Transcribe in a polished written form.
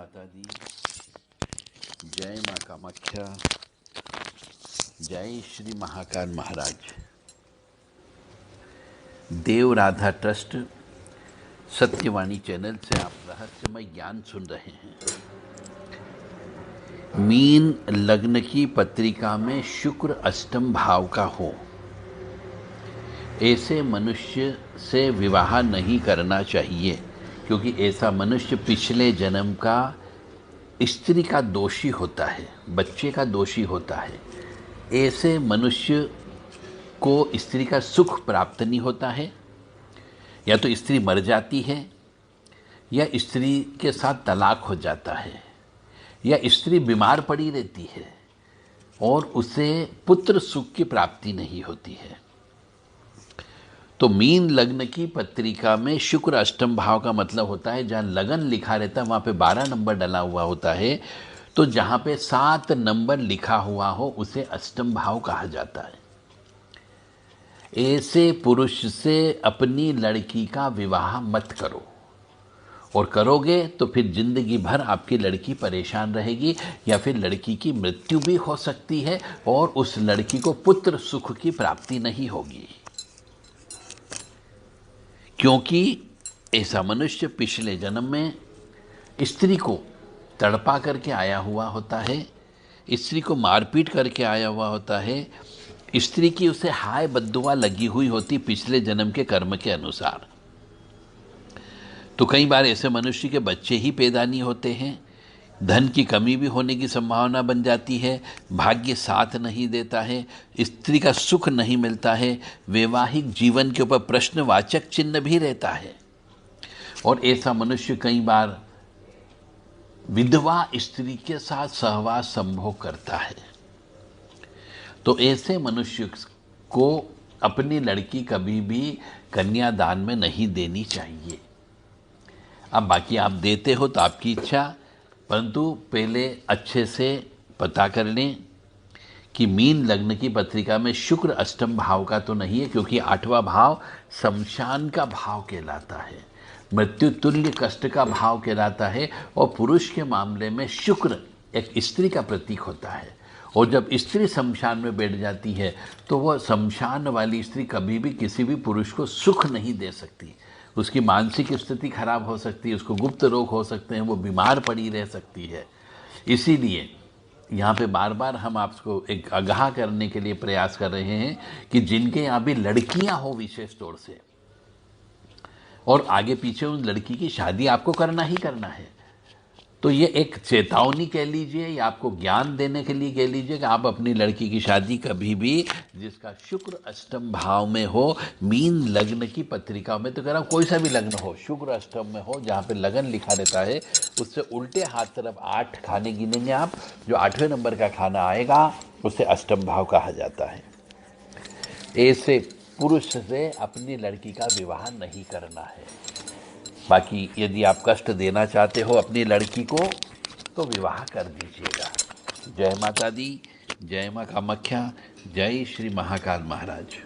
माता दी, जय माँ कामाख्या, जय श्री महाकाल महाराज। देव राधा ट्रस्ट सत्यवाणी चैनल से आप रहस्यमय ज्ञान सुन रहे हैं। मीन लग्न की पत्रिका में शुक्र अष्टम भाव का हो, ऐसे मनुष्य से विवाह नहीं करना चाहिए, क्योंकि ऐसा मनुष्य पिछले जन्म का स्त्री का दोषी होता है, बच्चे का दोषी होता है। ऐसे मनुष्य को स्त्री का सुख प्राप्त नहीं होता है, या तो स्त्री मर जाती है, या स्त्री के साथ तलाक हो जाता है, या स्त्री बीमार पड़ी रहती है और उसे पुत्र सुख की प्राप्ति नहीं होती है। तो मीन लग्न की पत्रिका में शुक्र अष्टम भाव का मतलब होता है जहाँ लगन लिखा रहता है वहाँ पे 12 नंबर डला हुआ होता है। तो जहाँ पे 7 नंबर लिखा हुआ हो उसे अष्टम भाव कहा जाता है। ऐसे पुरुष से अपनी लड़की का विवाह मत करो, और करोगे तो फिर जिंदगी भर आपकी लड़की परेशान रहेगी, या फिर लड़की की मृत्यु भी हो सकती है और उस लड़की को पुत्र सुख की प्राप्ति नहीं होगी, क्योंकि ऐसा मनुष्य पिछले जन्म में स्त्री को तड़पा करके आया हुआ होता है, स्त्री को मारपीट करके आया हुआ होता है, स्त्री की उसे हाय बद्दुआ लगी हुई होती पिछले जन्म के कर्म के अनुसार। तो कई बार ऐसे मनुष्य के बच्चे ही पैदा नहीं होते हैं, धन की कमी भी होने की संभावना बन जाती है, भाग्य साथ नहीं देता है, स्त्री का सुख नहीं मिलता है, वैवाहिक जीवन के ऊपर प्रश्नवाचक चिन्ह भी रहता है। और ऐसा मनुष्य कई बार विधवा स्त्री के साथ सहवास संभोग करता है। तो ऐसे मनुष्य को अपनी लड़की कभी भी कन्यादान में नहीं देनी चाहिए। अब बाकी आप देते हो तो आपकी इच्छा, परंतु पहले अच्छे से पता कर लें कि मीन लग्न की पत्रिका में शुक्र अष्टम भाव का तो नहीं है, क्योंकि 8वां भाव शमशान का भाव कहलाता है, मृत्यु तुल्य कष्ट का भाव कहलाता है। और पुरुष के मामले में शुक्र एक स्त्री का प्रतीक होता है, और जब स्त्री शमशान में बैठ जाती है तो वह शमशान वाली स्त्री कभी भी किसी भी पुरुष को सुख नहीं दे सकती। उसकी मानसिक स्थिति खराब हो सकती है, उसको गुप्त रोग हो सकते हैं, वो बीमार पड़ी रह सकती है। इसीलिए यहाँ पे बार बार हम आपको एक आगाह करने के लिए प्रयास कर रहे हैं कि जिनके यहाँ भी लड़कियाँ हो विशेष तौर से, और आगे पीछे उन लड़की की शादी आपको करना ही करना है, तो ये एक चेतावनी कह लीजिए या आपको ज्ञान देने के लिए कह लीजिए कि आप अपनी लड़की की शादी कभी भी, जिसका शुक्र अष्टम भाव में हो, मीन लग्न की पत्रिका में, तो कह रहा हूँ कोई सा भी लग्न हो, शुक्र अष्टम में हो, जहाँ पे लगन लिखा रहता है, उससे उल्टे हाथ तरफ 8 खाने गिनेंगे आप, जो 8वें नंबर का खाना आएगा उसे अष्टम भाव कहा जाता है। ऐसे पुरुष से अपनी लड़की का विवाह नहीं करना है। बाकी यदि आप कष्ट देना चाहते हो अपनी लड़की को तो विवाह कर दीजिएगा। जय माता दी, जय माँ कामाख्या, जय श्री महाकाल महाराज।